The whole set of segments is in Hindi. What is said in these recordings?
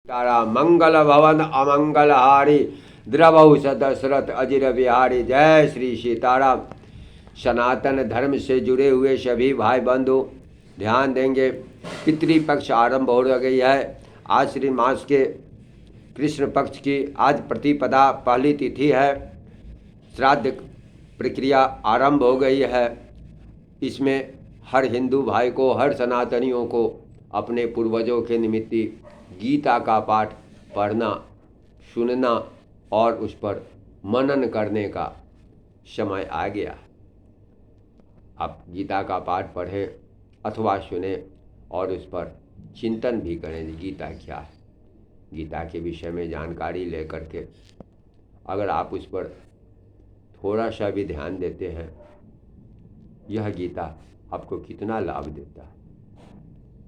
तारा मंगल भवन अमंगलहारी द्रवहु सदशरथ अजिर बिहारी। जय श्री सीताराम। सनातन धर्म से जुड़े हुए सभी भाई बंधु ध्यान देंगे। पितृपक्ष आरंभ हो गई है। आश्विन मास के कृष्ण पक्ष की आज प्रतिपदा पहली तिथि है। श्राद्ध प्रक्रिया आरंभ हो गई है। इसमें हर हिंदू भाई को, हर सनातनियों को अपने पूर्वजों के निमित्त गीता का पाठ पढ़ना, सुनना और उस पर मनन करने का समय आ गया। आप गीता का पाठ पढ़ें अथवा सुने और उस पर चिंतन भी करें। गीता क्या है, गीता के विषय में जानकारी लेकर के अगर आप उस पर थोड़ा सा भी ध्यान देते हैं, यह गीता आपको कितना लाभ देता है।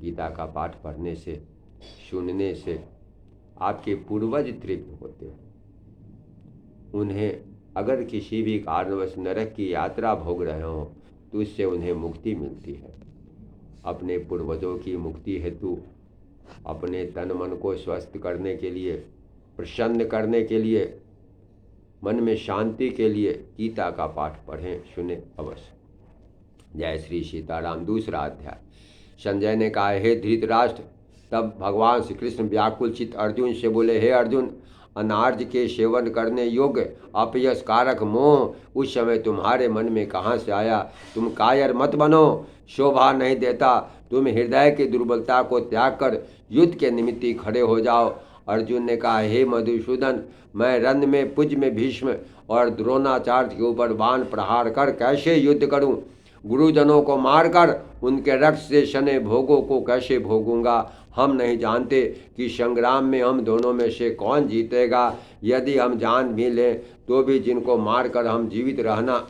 गीता का पाठ पढ़ने से, सुनने से आपके पूर्वज तृप्त होते हैं। उन्हें अगर किसी भी कारणवश नरक की यात्रा भोग रहे हों तो इससे उन्हें मुक्ति मिलती है। अपने पूर्वजों की मुक्ति हेतु, अपने तन मन को स्वस्थ करने के लिए, प्रसन्न करने के लिए, मन में शांति के लिए गीता का पाठ पढ़ें, सुने अवश्य। जय श्री सीताराम। दूसरा अध्याय। संजय ने कहा, हे धृतराष्ट्र। तब भगवान श्री कृष्ण व्याकुल चित्त अर्जुन से बोले, हे अर्जुन, अनार्ज के सेवन करने योग्य अपयस कारक मोह उस समय तुम्हारे मन में कहाँ से आया? तुम कायर मत बनो, शोभा नहीं देता। तुम हृदय की दुर्बलता को त्याग कर युद्ध के निमित्त खड़े हो जाओ। अर्जुन ने कहा, हे मधुसूदन, मैं रण में पुज में भीष्म और द्रोणाचार्य के ऊपर बाण प्रहार कर कैसे युद्ध करूं? गुरुजनों को मारकर उनके रक्त से सने भोगों को कैसे भोगूंगा? हम नहीं जानते कि संग्राम में हम दोनों में से कौन जीतेगा। यदि हम जान भी लें तो भी जिनको मारकर हम जीवित रहना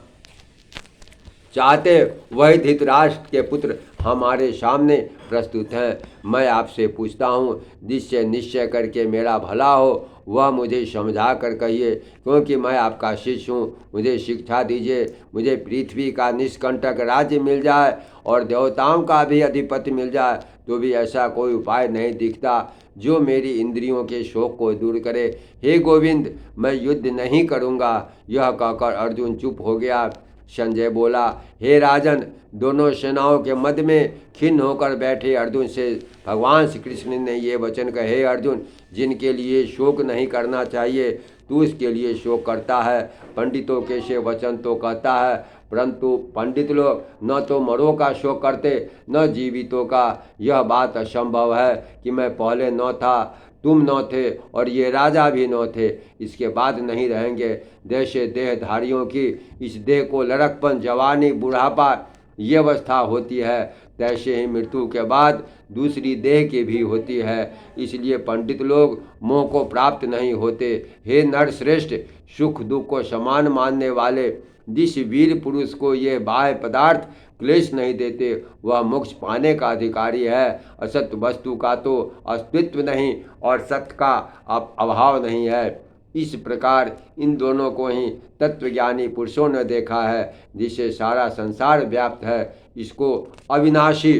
चाहते वही धृतराष्ट्र के पुत्र हमारे सामने प्रस्तुत हैं। मैं आपसे पूछता हूँ, जिससे निश्चय करके मेरा भला हो वह मुझे समझा कर कहिए, क्योंकि मैं आपका शिष्य हूँ। मुझे शिक्षा दीजिए। मुझे पृथ्वी का निष्कंटक राज्य मिल जाए और देवताओं का भी अधिपति मिल जाए तो भी ऐसा कोई उपाय नहीं दिखता जो मेरी इंद्रियों के शोक को दूर करे। हे गोविंद, मैं युद्ध नहीं करूँगा। यह कहकर अर्जुन चुप हो गया। संजय बोला, हे राजन, दोनों सेनाओं के मध्य में खिन्न होकर बैठे अर्जुन से भगवान श्री कृष्ण ने ये वचन कहे, हे अर्जुन, जिनके लिए शोक नहीं करना चाहिए तू इसके लिए शोक करता है। पंडितों के से वचन तो कहता है, परंतु पंडित लोग न तो मरों का शोक करते न जीवितों का। यह बात असंभव है कि मैं पहले न था, तुम न थे और ये राजा भी न थे, इसके बाद नहीं रहेंगे। जैसे देहधारियों की इस देह को लड़कपन, जवानी, बुढ़ापा ये अवस्था होती है, तैसे ही मृत्यु के बाद दूसरी देह की भी होती है। इसलिए पंडित लोग मोह को प्राप्त नहीं होते। हे नरश्रेष्ठ, सुख दुख को समान मानने वाले जिस वीर पुरुष को ये बाह्य पदार्थ क्लेश नहीं देते वह मोक्ष पाने का अधिकारी है। असत्य वस्तु का तो अस्तित्व नहीं और सत्य का अभाव नहीं है। इस प्रकार इन दोनों को ही तत्वज्ञानी पुरुषों ने देखा है, जिससे सारा संसार व्याप्त है। इसको अविनाशी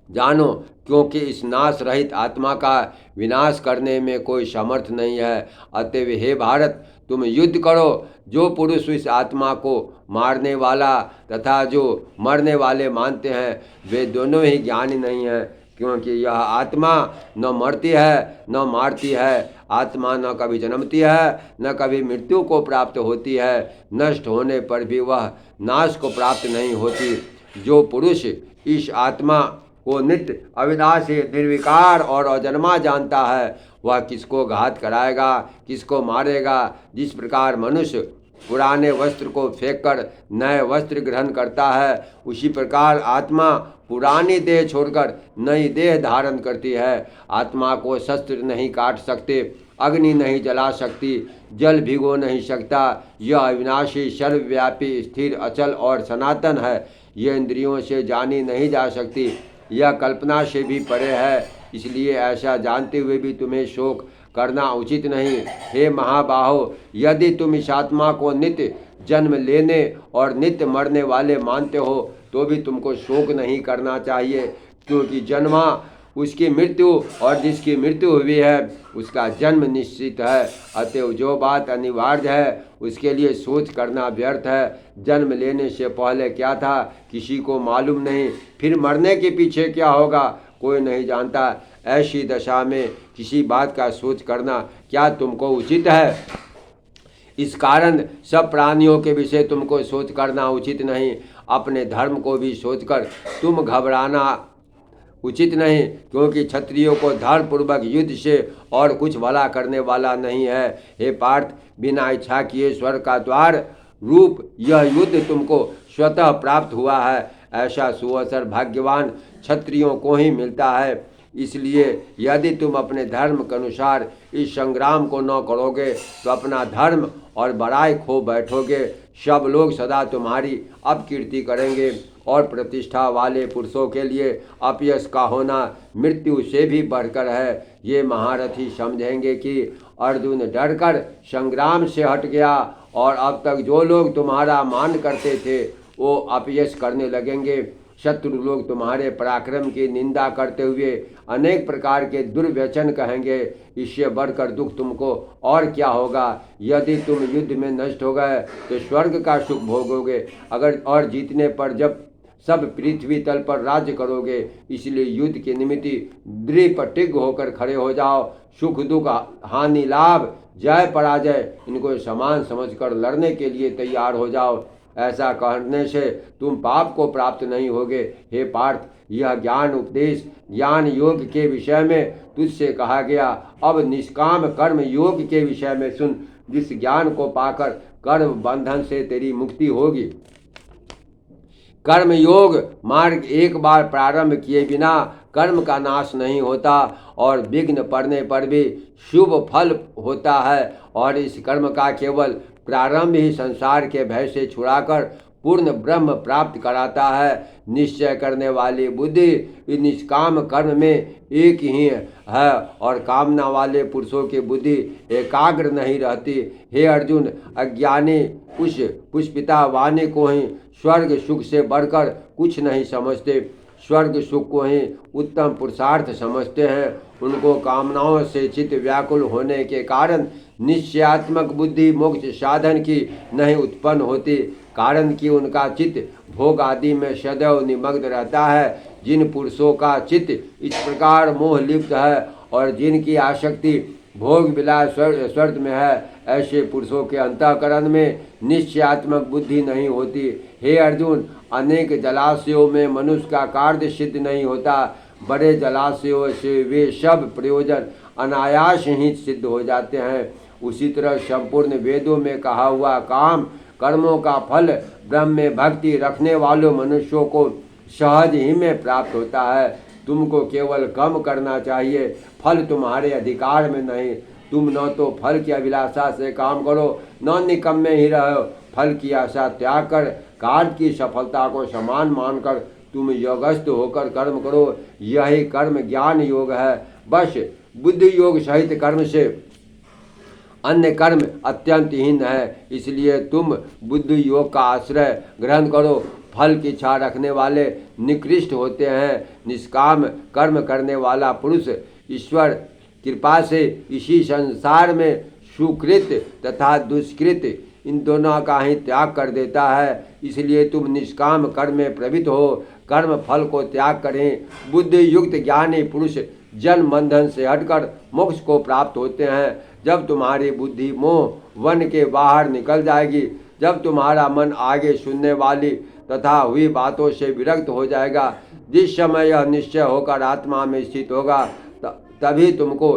जानो, क्योंकि इस नाश रहित आत्मा का विनाश करने में कोई समर्थ नहीं है। अतएव हे भारत, तुम युद्ध करो। जो पुरुष इस आत्मा को मारने वाला तथा जो मरने वाले मानते हैं वे दोनों ही ज्ञानी नहीं हैं, क्योंकि यह आत्मा न मरती है न मारती है। आत्मा न कभी जन्मती है न कभी मृत्यु को प्राप्त होती है। नष्ट होने पर भी वह नाश को प्राप्त नहीं होती। जो पुरुष इस आत्मा को नित्य, अविनाशी, निर्विकार और अजन्मा जानता है वह किसको घात कराएगा, किसको मारेगा। जिस प्रकार मनुष्य पुराने वस्त्र को फेंककर नए वस्त्र ग्रहण करता है, उसी प्रकार आत्मा पुरानी देह छोड़कर नई देह धारण करती है। आत्मा को शस्त्र नहीं काट सकते, अग्नि नहीं जला सकती, जल भिगो नहीं सकता। यह अविनाशी, सर्वव्यापी, स्थिर, अचल और सनातन है। यह इंद्रियों से जानी नहीं जा सकती, यह कल्पना से भी परे है। इसलिए ऐसा जानते हुए भी तुम्हें शोक करना उचित नहीं। हे महाबाहो, यदि तुम इस आत्मा को नित्य जन्म लेने और नित्य मरने वाले मानते हो तो भी तुमको शोक नहीं करना चाहिए, क्योंकि जन्मा उसकी मृत्यु और जिसकी मृत्यु हुई है उसका जन्म निश्चित है। अतएव जो बात अनिवार्य है उसके लिए सोच करना व्यर्थ है। जन्म लेने से पहले क्या था किसी को मालूम नहीं, फिर मरने के पीछे क्या होगा कोई नहीं जानता। ऐसी दशा में किसी बात का सोच करना क्या तुमको उचित है? इस कारण सब प्राणियों के विषय तुमको सोच करना उचित नहीं। अपने धर्म को भी सोचकर तुम घबराना उचित नहीं, क्योंकि क्षत्रियों को धर्मपूर्वक युद्ध से और कुछ भला करने वाला नहीं है। हे पार्थ, बिना इच्छा किए स्वर्ग का द्वार रूप यह युद्ध तुमको स्वतः प्राप्त हुआ है। ऐसा सुअवसर भाग्यवान क्षत्रियों को ही मिलता है। इसलिए यदि तुम अपने धर्म के अनुसार इस संग्राम को न करोगे तो अपना धर्म और बड़ाई खो बैठोगे। सब लोग सदा तुम्हारी अपकीर्ति करेंगे और प्रतिष्ठा वाले पुरुषों के लिए अपयश का होना मृत्यु से भी बढ़कर है। ये महारथी समझेंगे कि अर्जुन डरकर संग्राम से हट गया और अब तक जो लोग तुम्हारा मान करते थे वो अपयश करने लगेंगे। शत्रु लोग तुम्हारे पराक्रम की निंदा करते हुए अनेक प्रकार के दुर्व्यसन कहेंगे। इससे बढ़कर दुख तुमको और क्या होगा? यदि तुम युद्ध में नष्ट हो गए तो स्वर्ग का सुख भोगोगे, अगर और जीतने पर जब सब पृथ्वी तल पर राज्य करोगे। इसलिए युद्ध के निमित्त दृढ़ प्रतिज्ञ होकर खड़े हो जाओ। सुख दुख हानि लाभ जय पराजय इनको समान समझकर लड़ने के लिए तैयार हो जाओ। ऐसा करने से तुम पाप को प्राप्त नहीं होगे। हे पार्थ, यह ज्ञान उपदेश ज्ञान योग के विषय में तुझसे कहा गया। अब निष्काम कर्म योग के विषय में सुन, जिस ज्ञान को पाकर कर्म बंधन से तेरी मुक्ति होगी। कर्म योग मार्ग एक बार प्रारंभ किए बिना कर्म का नाश नहीं होता और विघ्न पड़ने पर भी शुभ फल होता है। और इस कर्म का केवल प्रारंभ ही संसार के भय से छुड़ाकर पूर्ण ब्रह्म प्राप्त कराता है। निश्चय करने वाली बुद्धि निष्काम कर्म में एक ही है और कामना वाले पुरुषों की बुद्धि एकाग्र नहीं रहती। हे अर्जुन, अज्ञानी उस पुष्पिता वाणी को ही स्वर्ग सुख से बढ़कर कुछ नहीं समझते, स्वर्ग सुख को ही उत्तम पुरुषार्थ समझते हैं। उनको कामनाओं से चित्त व्याकुल होने के कारण निश्चयात्मक बुद्धि मोक्ष साधन की नहीं उत्पन्न होती, कारण कि उनका चित्त भोग आदि में सदैव निमग्न रहता है। जिन पुरुषों का चित्त इस प्रकार मोह लिप्त है और जिनकी आसक्ति भोग विलास स्वर्ग में है, ऐसे पुरुषों के अंतःकरण में निश्चयात्मक बुद्धि नहीं होती। हे अर्जुन, अनेक जलाशयों में मनुष्य का कार्य सिद्ध नहीं होता। बड़े जलाशयों से वे सब प्रयोजन अनायास ही सिद्ध हो जाते हैं। उसी तरह संपूर्ण वेदों में कहा हुआ काम कर्मों का फल ब्रह्म में भक्ति रखने वालों मनुष्यों को सहज ही में प्राप्त होता है। तुमको केवल कर्म करना चाहिए, फल तुम्हारे अधिकार में नहीं। तुम न तो फल की अभिलाषा से काम करो, न निकम्मे ही रहो। फल की आशा त्याग कर कार्य की सफलता को समान मानकर तुम योगस्थ होकर कर्म करो। यही कर्म ज्ञान योग है। बस बुद्धि योग सहित कर्म से अन्य कर्म अत्यंत हीन है। इसलिए तुम बुद्धि योग का आश्रय ग्रहण करो। फल की इच्छा रखने वाले निकृष्ट होते हैं। निष्काम कर्म करने वाला पुरुष ईश्वर कृपा से इसी संसार में सुकृत तथा दुष्कृत इन दोनों का ही त्याग कर देता है। इसलिए तुम निष्काम कर्म में प्रवृत्त हो, कर्म फल को त्याग करें। बुद्धि युक्त ज्ञानी पुरुष जन्म बंधन से हटकर मोक्ष को प्राप्त होते हैं। जब तुम्हारी बुद्धि मोह वन के बाहर निकल जाएगी, जब तुम्हारा मन आगे सुनने वाली तथा हुई बातों से विरक्त हो जाएगा, जिस समय यह निश्चय होकर आत्मा में स्थित होगा, तभी तुमको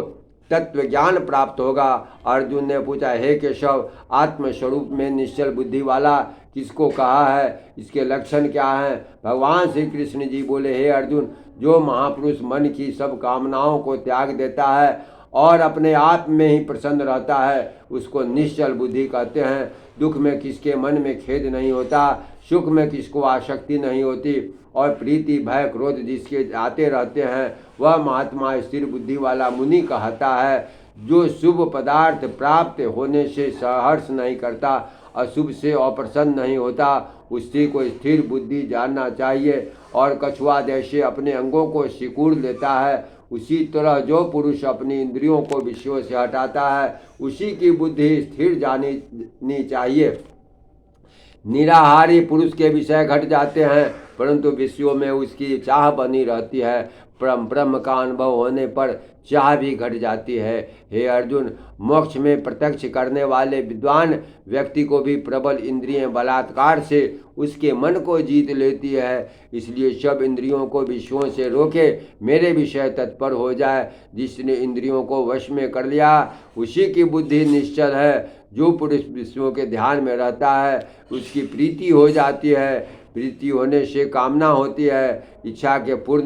तत्व ज्ञान प्राप्त होगा। अर्जुन ने पूछा, हे केशव, आत्मस्वरूप में निश्चल बुद्धि वाला किसको कहा है? इसके लक्षण क्या हैं? भगवान श्री कृष्ण जी बोले, हे अर्जुन, जो महापुरुष मन की सब कामनाओं को त्याग देता है और अपने आप में ही प्रसन्न रहता है, उसको निश्चल बुद्धि कहते हैं। दुख में किसके मन में खेद नहीं होता, सुख में किसको आसक्ति नहीं होती और प्रीति भय क्रोध जिसके आते रहते हैं, वह महात्मा स्थिर बुद्धि वाला मुनि कहता है। जो शुभ पदार्थ प्राप्त होने से सहर्ष नहीं करता, अशुभ से अप्रसन्न नहीं होता, उसी को स्थिर बुद्धि जानना चाहिए। और कछुआ जैसे अपने अंगों को सिकुड़ लेता है, उसी तरह जो पुरुष अपनी इंद्रियों को विषयों से हटाता है उसी की बुद्धि स्थिर जानी चाहिए। निराहारी पुरुष के विषय घट जाते हैं, परंतु विषयों में उसकी चाह बनी रहती है। ब्रह्म का अनुभव होने पर चाह भी घट जाती है। हे अर्जुन, मोक्ष में प्रत्यक्ष करने वाले विद्वान व्यक्ति को भी प्रबल इंद्रियें बलात्कार से उसके मन को जीत लेती है। इसलिए सब इंद्रियों को विषयों से रोके मेरे विषय तत्पर हो जाए। जिसने इंद्रियों को वश में कर लिया उसी की बुद्धि निश्चल है। जो पुरुष विषयों के ध्यान में रहता है उसकी प्रीति हो जाती है। प्रीति होने से कामना होती है। इच्छा के पूर्ण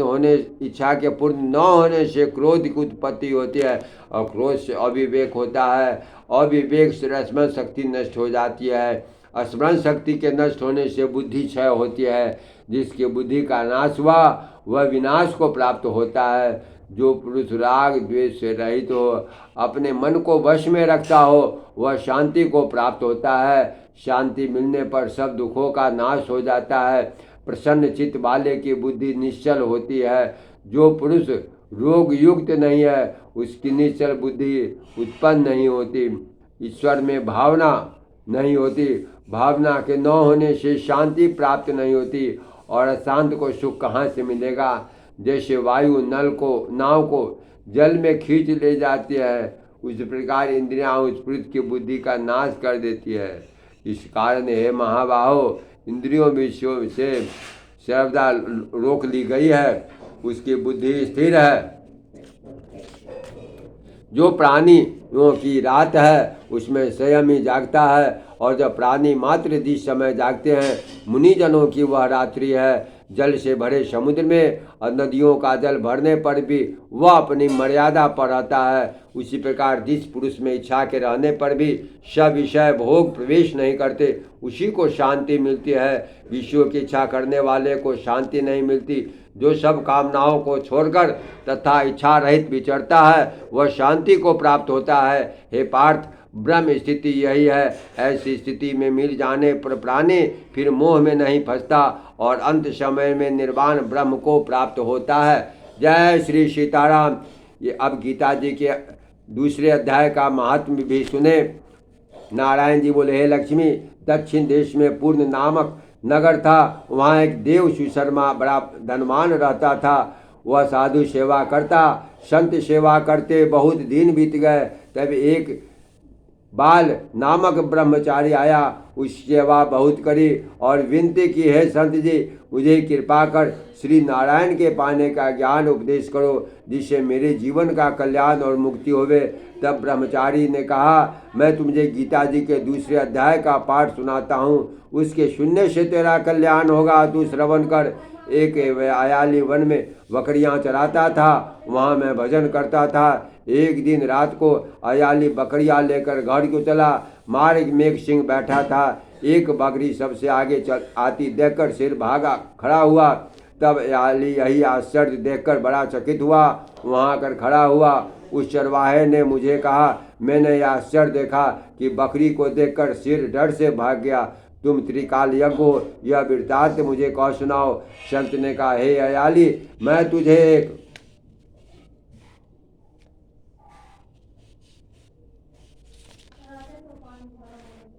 न होने से क्रोध की उत्पत्ति होती है और क्रोध से अविवेक होता है। अविवेक से स्मरण शक्ति नष्ट हो जाती है। स्मरण शक्ति के नष्ट होने से बुद्धि क्षय होती है। जिसकी बुद्धि का नाश हुआ वह विनाश को प्राप्त होता है। जो पुरुष राग द्वेष से रहित हो, अपने मन को वश में रखता हो, वह शांति को प्राप्त होता है। शांति मिलने पर सब दुखों का नाश हो जाता है। प्रसन्न चित्त वाले की बुद्धि निश्चल होती है। जो पुरुष रोग युक्त नहीं है उसकी निश्चल बुद्धि उत्पन्न नहीं होती। ईश्वर में भावना नहीं होती। भावना के न होने से शांति प्राप्त नहीं होती। और अशांत को सुख कहाँ से मिलेगा। जैसे वायु नाव को जल में खींच ले जाती है, उस प्रकार इंद्रियां उस पुरुष की बुद्धि का नाश कर देती है। इस कारण हे महाबाहो, इंद्रियों विषयों से सर्वदा रोक ली गई है, उसकी बुद्धि स्थिर है। जो प्राणियों की रात है उसमें स्वयं ही जागता है, और जब प्राणी मात्र जिस समय जागते हैं मुनिजनों की वह रात्रि है। जल से भरे समुद्र में और नदियों का जल भरने पर भी वह अपनी मर्यादा पर रहता है। उसी प्रकार जिस पुरुष में इच्छा के रहने पर भी सब विषय भोग प्रवेश नहीं करते उसी को शांति मिलती है। विषयों की इच्छा करने वाले को शांति नहीं मिलती। जो सब कामनाओं को छोड़कर तथा इच्छा रहित विचरता है वह शांति को प्राप्त होता है। हे पार्थ, ब्रह्म स्थिति यही है। ऐसी स्थिति में मिल जाने पर प्राणी फिर मोह में नहीं फंसता और अंत समय में निर्वाण ब्रह्म को प्राप्त होता है। जय श्री सीताराम। ये अब गीता जी के दूसरे अध्याय का महात्म्य भी सुने। नारायण जी बोले, हे लक्ष्मी, दक्षिण देश में पूर्ण नामक नगर था। वहाँ एक देव सुशर्मा बड़ा धनवान रहता था। वह साधु सेवा करता, संत सेवा करते बहुत दिन बीत गए। तब एक बाल नामक ब्रह्मचारी आया, उस सेवा बहुत करी और विनती की, है संत जी, मुझे कृपा कर श्री नारायण के पाने का ज्ञान उपदेश करो जिससे मेरे जीवन का कल्याण और मुक्ति होवे। तब ब्रह्मचारी ने कहा, मैं तुझे गीता जी के दूसरे अध्याय का पाठ सुनाता हूँ, उसके सुनने से तेरा कल्याण होगा, तू श्रवण कर। एक अयाली वन में बकरियां चराता था, वहाँ मैं भजन करता था। एक दिन रात को अयाली बकरियां लेकर घर को चला। मार्ग में एक सिंह बैठा था। एक बकरी सबसे आगे आती देखकर सिर भागा खड़ा हुआ। तब अयाली यही आश्चर्य देखकर बड़ा चकित हुआ, वहाँ आकर खड़ा हुआ। उस चरवाहे ने मुझे कहा, मैंने यह आश्चर्य देखा कि बकरी को देखकर सिर डर से भाग गया। तुम त्रिकाल यज्ञ हो, यह वृत्तांत मुझे कह सुनाओ। संत ने कहा, हे अयाली, मैं तुझे एक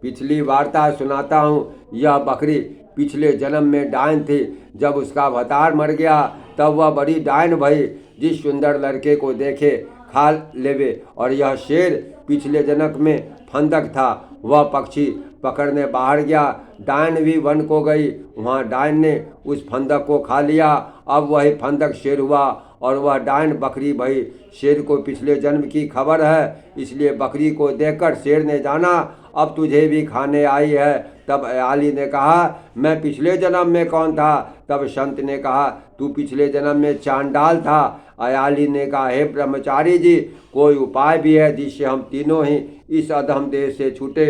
पिछली वार्ता सुनाता हूँ। यह बकरी पिछले जन्म में डायन थी। जब उसका अवतार मर गया तब वह बड़ी डायन भई। जिस सुंदर लड़के को देखे खा लेवे। और यह शेर पिछले जन्म में फंदक था। वह पक्षी पकड़ने बाहर गया। डायन भी वन को गई। वहाँ डायन ने उस फंदक को खा लिया। अब वही फंदक शेर हुआ और वह डायन बकरी भई। शेर को पिछले जन्म की खबर है, इसलिए बकरी को देखकर शेर ने जाना अब तुझे भी खाने आई है। तब अयाली ने कहा, मैं पिछले जन्म में कौन था? तब संत ने कहा, तू पिछले जन्म में चांडाल था। अयाली ने कहा, हे ब्रह्मचारी जी, कोई उपाय भी है जिससे हम तीनों ही इस अधम देह से छूटे?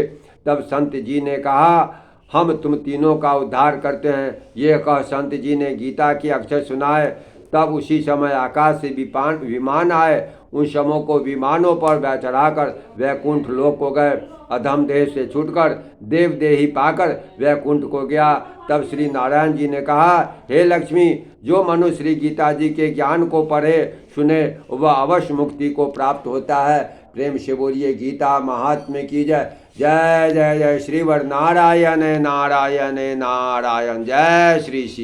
तब संत जी ने कहा, हम तुम तीनों का उद्धार करते हैं। ये कह संत जी ने गीता के अक्षर सुनाए। तब उसी समय आकाश से विमान आए उन शमों को विमानों पर वह चढ़ाकर वैकुंठ लोक को गए। अधम देह से छूटकर देव देही पाकर वैकुंठ को गया। तब श्री नारायण जी ने कहा, हे लक्ष्मी, जो मनुष्य श्री गीता जी के ज्ञान को पढ़े सुने वह अवश्य मुक्ति को प्राप्त होता है। प्रेम से बोलिए गीता महात्म्य की जय। जय जय जय श्रीवर नारायण नारायण नारायण। जय श्री